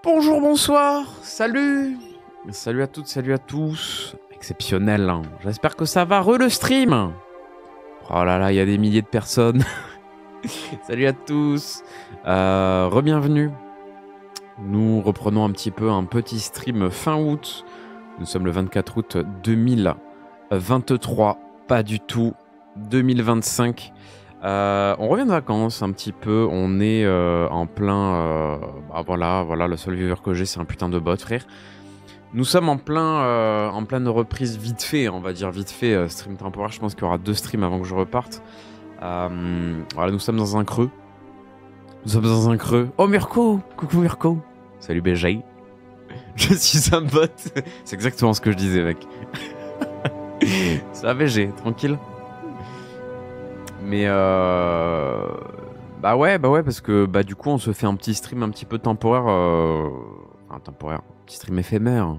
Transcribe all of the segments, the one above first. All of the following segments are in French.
Bonjour, bonsoir, salut. Salut à toutes, salut à tous. Exceptionnel, hein. J'espère que ça va. Le stream. Oh là là, il y a des milliers de personnes. Salut à tous. Re-bienvenue. Nous reprenons un petit stream fin août. Nous sommes le 24 août 2023. Pas du tout 2025. On revient de vacances un petit peu, on est en plein... voilà, le seul viewer que j'ai c'est un putain de bot, frère. Nous sommes en pleine reprise vite fait, on va dire vite fait, stream temporaire. Je pense qu'il y aura 2 streams avant que je reparte. Voilà, nous sommes dans un creux. Oh Mirko, coucou Mirko. Salut BJ. Je suis un bot. C'est exactement ce que je disais, mec. Ça va BG, tranquille. Mais bah ouais, parce que du coup on se fait un petit stream un petit peu temporaire, un petit stream éphémère,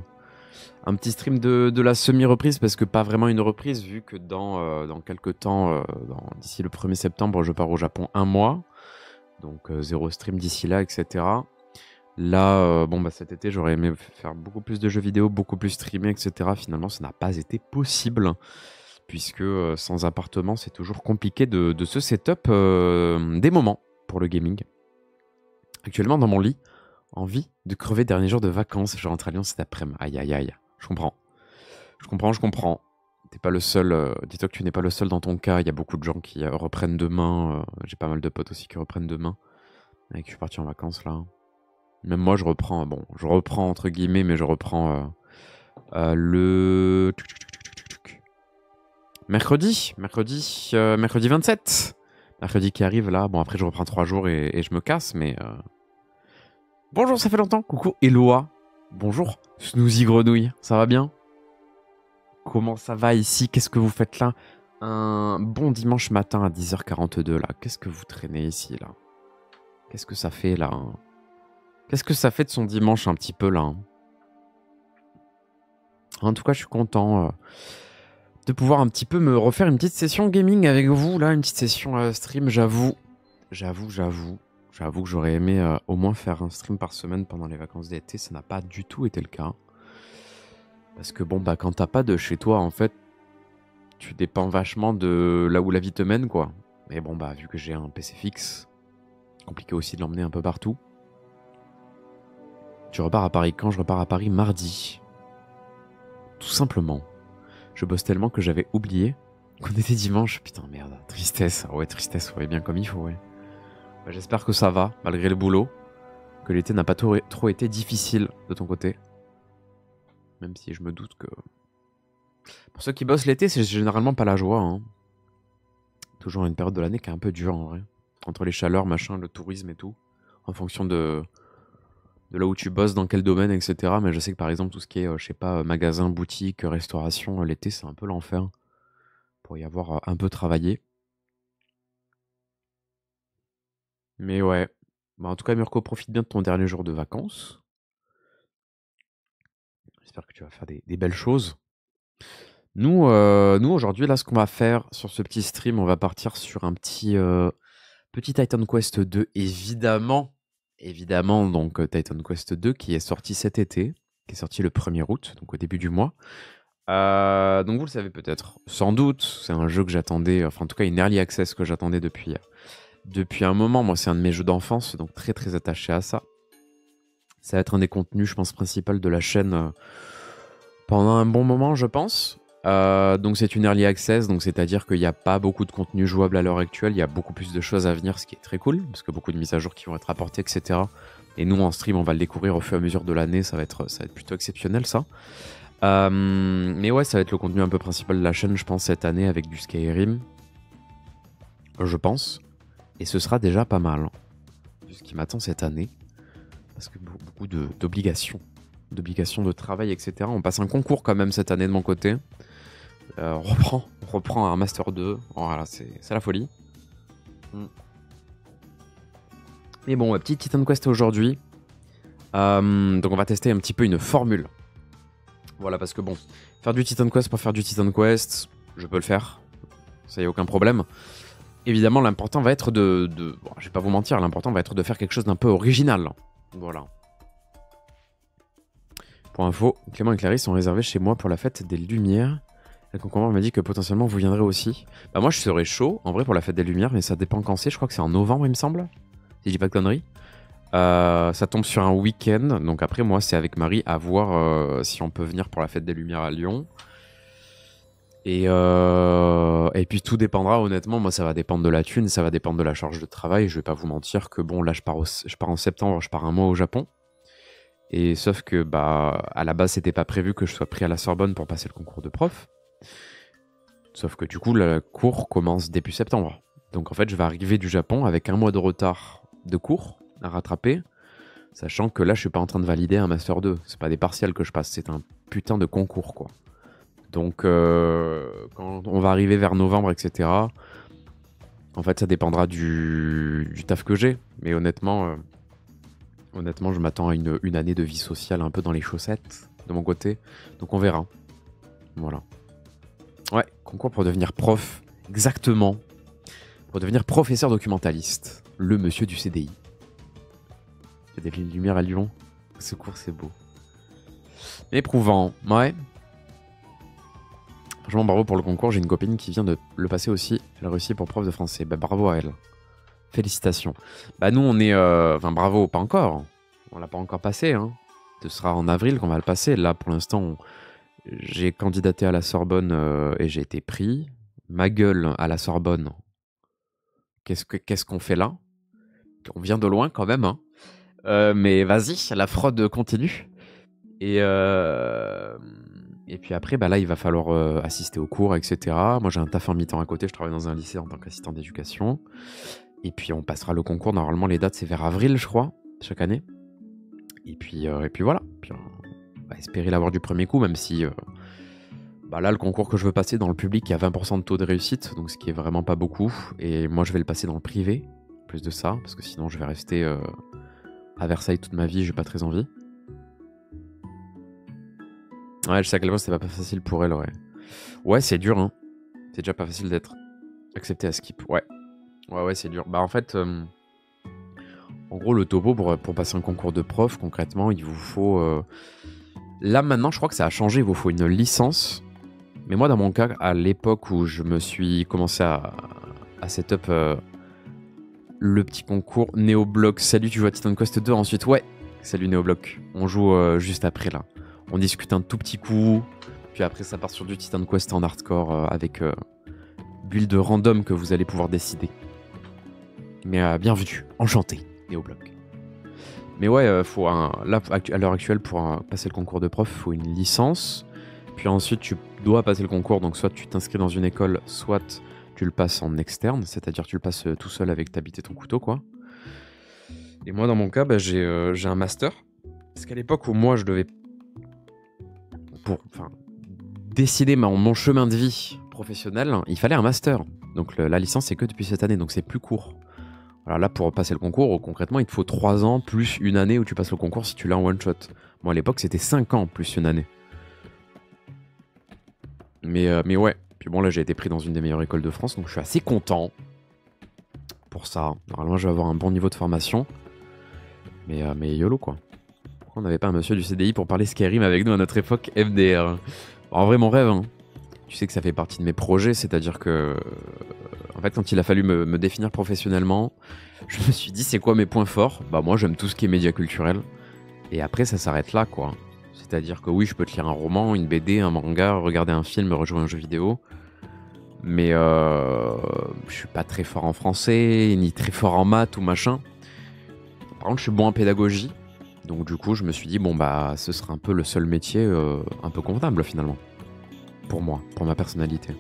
un petit stream de la semi-reprise, parce que pas vraiment une reprise vu que dans quelques temps, d'ici le 1er septembre, je pars au Japon 1 mois, donc 0 stream d'ici là, etc. Là, cet été j'aurais aimé faire beaucoup plus de jeux vidéo, beaucoup plus streamer, etc. Finalement ça n'a pas été possible. Puisque sans appartement, c'est toujours compliqué de se setup des moments pour le gaming. Actuellement, dans mon lit, envie de crever dernier jour de vacances. Je rentre à Lyon cet après-midi. Aïe, aïe, aïe. Je comprends. T'es pas le seul. Dis-toi que tu n'es pas le seul dans ton cas. Il y a beaucoup de gens qui reprennent demain. J'ai pas mal de potes aussi qui reprennent demain. Et que je suis parti en vacances là. Même moi, je reprends. Bon, je reprends entre guillemets, mais je reprends le... Mercredi 27. Mercredi qui arrive là. Bon, après, je reprends 3 jours et je me casse, mais... Bonjour, ça fait longtemps. Coucou, Eloa. Bonjour, Snoozy Grenouille. Ça va bien? Comment ça va ici? Qu'est-ce que vous faites là? Un bon dimanche matin à 10h42 là. Qu'est-ce que vous traînez ici là? Qu'est-ce que ça fait là? Qu'est-ce que ça fait de son dimanche un petit peu là? En tout cas, je suis content... de pouvoir un petit peu me refaire une petite session gaming avec vous, là, une petite session stream, j'avoue que j'aurais aimé au moins faire un stream par semaine pendant les vacances d'été, ça n'a pas du tout été le cas. Parce que quand t'as pas de chez toi, en fait, tu dépends vachement de là où la vie te mène, quoi. Mais vu que j'ai un PC fixe, compliqué aussi de l'emmener un peu partout. Je repars à Paris quand? Je repars à Paris mardi. Tout simplement. Je bosse tellement que j'avais oublié qu'on était dimanche. Putain, merde. Tristesse. Ouais, tristesse. Ouais, bien comme il faut, ouais. J'espère que ça va, malgré le boulot. Que l'été n'a pas trop été difficile de ton côté. Même si je me doute que... Pour ceux qui bossent l'été, c'est généralement pas la joie, hein. Toujours une période de l'année qui est un peu dure, en vrai. Entre les chaleurs, machin, le tourisme et tout. En fonction de là où tu bosses, dans quel domaine, etc. Mais je sais que par exemple, tout ce qui est, je sais pas, magasin, boutique, restauration, l'été, c'est un peu l'enfer. Pour y avoir un peu travaillé. Mais ouais. En tout cas, Mirko, profite bien de ton dernier jour de vacances. J'espère que tu vas faire des belles choses. Nous aujourd'hui, là, ce qu'on va faire sur ce petit stream, on va partir sur un petit Titan Quest 2, évidemment. Évidemment, donc Titan Quest 2 qui est sorti cet été, qui est sorti le 1er août, donc au début du mois. Donc vous le savez peut-être, sans doute, c'est un jeu que j'attendais, enfin en tout cas une early access que j'attendais depuis un moment. Moi c'est un de mes jeux d'enfance, donc très très attaché à ça. Ça va être un des contenus, je pense, principal de la chaîne pendant un bon moment, je pense. Donc c'est une early access, donc c'est-à-dire qu'il n'y a pas beaucoup de contenu jouable à l'heure actuelle, il y a beaucoup plus de choses à venir, ce qui est très cool, parce que beaucoup de mises à jour qui vont être apportées, etc. Et nous en stream, on va le découvrir au fur et à mesure de l'année, ça va être plutôt exceptionnel ça. Mais ouais, ça va être le contenu un peu principal de la chaîne, je pense, cette année, avec du Skyrim. Je pense. Et ce sera déjà pas mal, hein, vu ce qui m'attend cette année. Parce que beaucoup d'obligations. D'obligations de travail, etc. On passe un concours quand même cette année de mon côté. On reprend un Master 2. Voilà, c'est la folie. Mais bon, petit Titan Quest aujourd'hui. Donc on va tester un petit peu une formule. Voilà, parce que faire du Titan Quest pour faire du Titan Quest, je peux le faire. Ça y a aucun problème. Évidemment, l'important va être je vais pas vous mentir, l'important va être de faire quelque chose d'un peu original. Voilà. Pour info, Clément et Clarisse sont réservés chez moi pour la fête des Lumières. La concombre m'a dit que potentiellement vous viendrez aussi. Bah moi je serais chaud en vrai pour la fête des Lumières, mais ça dépend quand c'est. Je crois que c'est en novembre il me semble, si je dis pas de conneries. Ça tombe sur un week-end, donc après moi c'est avec Marie à voir si on peut venir pour la fête des Lumières à Lyon. Et puis tout dépendra honnêtement, moi ça va dépendre de la thune, ça va dépendre de la charge de travail. Je vais pas vous mentir que bon là je pars en septembre, je pars un mois au Japon. Et sauf que bah à la base c'était pas prévu que je sois pris à la Sorbonne pour passer le concours de prof. Sauf que du coup le cours commence début septembre. Donc en fait je vais arriver du Japon avec un mois de retard de cours à rattraper. Sachant que là je suis pas en train de valider un Master 2. C'est pas des partiels que je passe, c'est un putain de concours quoi. Donc quand on va arriver vers novembre, etc., en fait ça dépendra du taf que j'ai. Mais honnêtement, je m'attends à une année de vie sociale un peu dans les chaussettes de mon côté. Donc on verra. Voilà. Ouais, concours pour devenir prof. Exactement. Pour devenir professeur documentaliste. Le monsieur du CDI. Il y a des lumières à Lyon. Ce cours c'est beau. Éprouvant. Ouais. Franchement, bravo pour le concours. J'ai une copine qui vient de le passer aussi. Elle a réussi pour prof de français. Bah, bravo à elle. Félicitations. Bah, nous, on est. Enfin, bravo, pas encore. On l'a pas encore passé. Hein. Ce sera en avril qu'on va le passer. Là, pour l'instant, j'ai candidaté à la Sorbonne et j'ai été pris. Ma gueule à la Sorbonne. Qu'est-ce qu'on fait là? On vient de loin quand même. Hein. Mais vas-y, la fraude continue. Et puis après, bah là, il va falloir assister aux cours, etc. Moi, j'ai un taf en mi-temps à côté. Je travaille dans un lycée en tant qu'assistant d'éducation. Et puis, on passera le concours. Normalement, les dates, c'est vers avril, je crois, chaque année. Et puis voilà. Puis, on va espérer l'avoir du premier coup, même si... bah là, le concours que je veux passer dans le public, il y a 20% de taux de réussite, donc ce qui est vraiment pas beaucoup. Et moi, je vais le passer dans le privé, plus de ça, parce que sinon, je vais rester à Versailles toute ma vie. J'ai pas très envie. Ouais, je sais à quel point c'est pas facile pour elle, ouais. Ouais, c'est dur, hein. C'est déjà pas facile d'être accepté à Skip. Ouais. Ouais, c'est dur. Bah, en fait, en gros, le topo pour passer un concours de prof, concrètement, il vous faut. Là, maintenant, je crois que ça a changé. Il vous faut une licence. Mais moi, dans mon cas, à l'époque où je me suis commencé à setup le petit concours Néobloc. Salut, tu joues à Titan Quest 2 ensuite? Ouais. Salut Néobloc. On joue juste après, là. On discute un tout petit coup. Puis après, ça part sur du Titan Quest en hardcore avec build random que vous allez pouvoir décider. Mais bienvenue, enchanté, Néobloc. Mais ouais, faut là, à l'heure actuelle, pour passer le concours de prof, il faut une licence. Puis ensuite, tu dois passer le concours. Donc, soit tu t'inscris dans une école, soit tu le passes en externe. C'est-à-dire tu le passes tout seul avec ta bite et ton couteau, quoi. Et moi, dans mon cas, bah, j'ai un master. Parce qu'à l'époque où moi, je devais décider mon chemin de vie professionnel, il fallait un master. Donc la licence, c'est que depuis cette année, donc c'est plus court. Alors là, pour passer le concours, concrètement, il te faut 3 ans plus une année où tu passes le concours si tu l'as en one shot. Moi, à l'époque, c'était 5 ans plus une année. Mais ouais. Puis bon, là, j'ai été pris dans une des meilleures écoles de France, donc je suis assez content pour ça. Normalement, je vais avoir un bon niveau de formation. Mais YOLO, quoi. Pourquoi on n'avait pas un monsieur du CDI pour parler Skyrim avec nous à notre époque MDR? En vrai, mon rêve, hein. Tu sais que ça fait partie de mes projets, c'est-à-dire que... En fait, quand il a fallu me définir professionnellement, je me suis dit, c'est quoi mes points forts? Bah moi, j'aime tout ce qui est média culturel. Et après, ça s'arrête là, quoi. C'est-à-dire que oui, je peux te lire un roman, une BD, un manga, regarder un film, rejouer un jeu vidéo. Mais je suis pas très fort en français, ni très fort en maths ou machin. Par contre, je suis bon en pédagogie. Donc du coup, je me suis dit, bon, bah, ce sera un peu le seul métier un peu convenable, finalement. Pour moi, pour ma personnalité.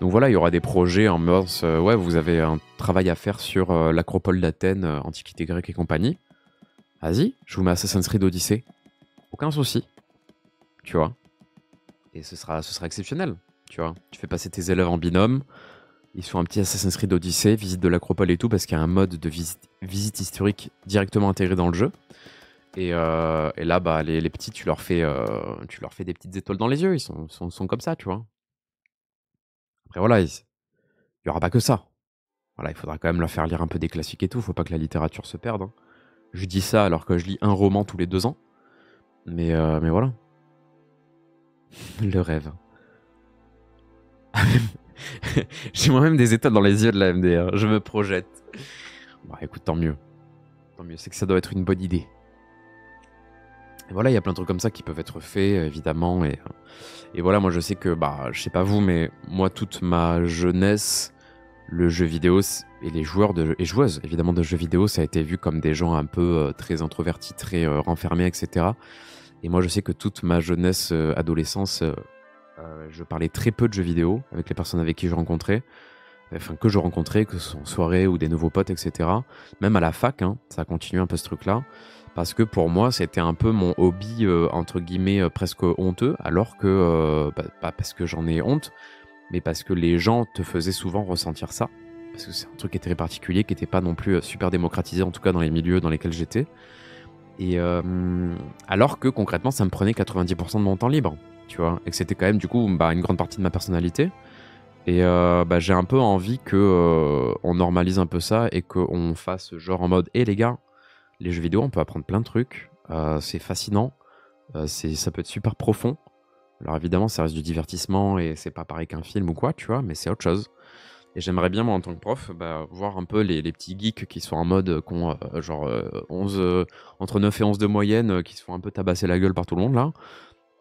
Donc voilà, il y aura des projets en mode, ouais, vous avez un travail à faire sur l'acropole d'Athènes, Antiquité grecque et compagnie. Vas-y, je vous mets Assassin's Creed Odyssey. Aucun souci. Tu vois. Et ce sera exceptionnel. Tu vois. Tu fais passer tes élèves en binôme. Ils font un petit Assassin's Creed Odyssey, visite de l'acropole et tout, parce qu'il y a un mode de visite historique directement intégré dans le jeu. Et là, bah, les petits, tu leur fais des petites étoiles dans les yeux. Ils sont comme ça, tu vois. Après, voilà, il n'y aura pas que ça. Voilà, il faudra quand même leur faire lire un peu des classiques et tout. Faut pas que la littérature se perde. Hein. Je dis ça alors que je lis un roman tous les 2 ans. Mais voilà. Le rêve. J'ai moi-même des étoiles dans les yeux de la MDR. Je me projette. Bah écoute, tant mieux. Tant mieux, c'est que ça doit être une bonne idée. Et voilà, il y a plein de trucs comme ça qui peuvent être faits, évidemment. Et voilà, moi je sais que, bah, je sais pas vous, mais moi, toute ma jeunesse, le jeu vidéo et les joueurs et joueuses, évidemment, de jeux vidéo, ça a été vu comme des gens un peu très introvertis, très renfermés, etc. Et moi, je sais que toute ma jeunesse, adolescence, je parlais très peu de jeux vidéo avec les personnes avec qui je rencontrais. Enfin, que je rencontrais, que ce soit en soirée ou des nouveaux potes, etc. Même à la fac, hein, ça a continué un peu ce truc-là. Parce que pour moi, c'était un peu mon hobby, entre guillemets, presque honteux. Alors que, pas parce que j'en ai honte, mais parce que les gens te faisaient souvent ressentir ça. Parce que c'est un truc qui était très particulier, qui n'était pas non plus super démocratisé, en tout cas dans les milieux dans lesquels j'étais. Et alors que concrètement, ça me prenait 90% de mon temps libre, tu vois. Et que c'était quand même, du coup, bah, une grande partie de ma personnalité. Et bah, j'ai un peu envie que on normalise un peu ça et qu'on fasse genre en mode, hé les gars, les jeux vidéo, on peut apprendre plein de trucs, c'est fascinant, ça peut être super profond. Alors évidemment, ça reste du divertissement et c'est pas pareil qu'un film ou quoi, tu vois, mais c'est autre chose. Et j'aimerais bien, moi, en tant que prof, bah, voir un peu les petits geeks qui sont en mode, qui ont genre 11, entre 9 et 11 de moyenne, qui se font un peu tabasser la gueule par tout le monde là,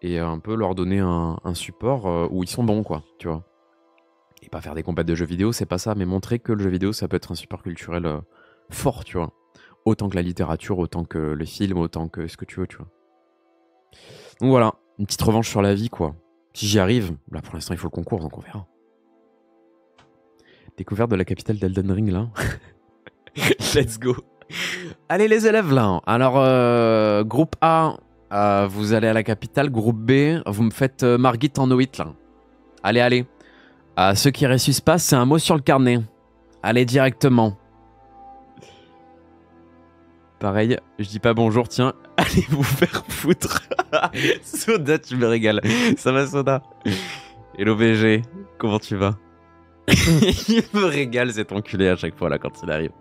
et un peu leur donner un support où ils sont bons, quoi, tu vois. Et pas faire des compètes de jeux vidéo, c'est pas ça, mais montrer que le jeu vidéo, ça peut être un support culturel fort, tu vois. Autant que la littérature, autant que les films, autant que ce que tu veux, tu vois. Donc voilà, une petite revanche sur la vie, quoi. Si j'y arrive, là pour l'instant il faut le concours, donc on verra. Découverte de la capitale d'Elden Ring, là. Let's go. Allez les élèves, là. Alors, groupe A, vous allez à la capitale. Groupe B, vous me faites Margit en Noït, là. Allez, allez. Ceux qui ressuscitent pas, c'est un mot sur le carnet. Allez directement. Pareil, je dis pas bonjour, tiens, allez vous faire foutre. Soda, tu me régales. Ça va, Soda? Hello BG, comment tu vas? Il me régale cet enculé à chaque fois là quand il arrive.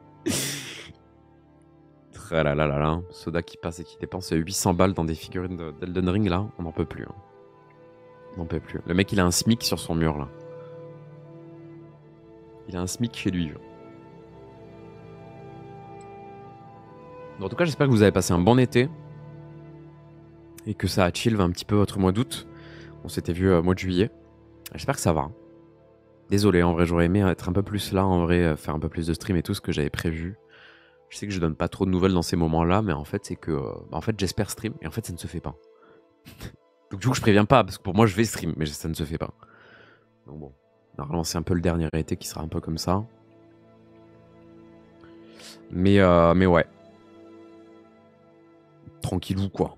Tralalalala. Soda qui passe et qui dépense 800 balles dans des figurines d'Elden Ring là, on n'en peut plus. Hein. On n'en peut plus. Le mec il a un SMIC sur son mur là. Il a un SMIC chez lui. Bon, en tout cas, j'espère que vous avez passé un bon été. Et que ça a chill un petit peu votre mois d'août. On s'était vu mois de juillet. J'espère que ça va. Désolé, en vrai, j'aurais aimé être un peu plus là, en vrai, faire un peu plus de stream et tout ce que j'avais prévu. Je sais que je donne pas trop de nouvelles dans ces moments-là, mais en fait, c'est que en fait, j'espère stream et en fait, ça ne se fait pas. Donc du coup, je préviens pas parce que pour moi, je vais stream, mais ça ne se fait pas. Donc bon, normalement, c'est un peu le dernier été qui sera un peu comme ça. Mais ouais. Tranquillou, quoi.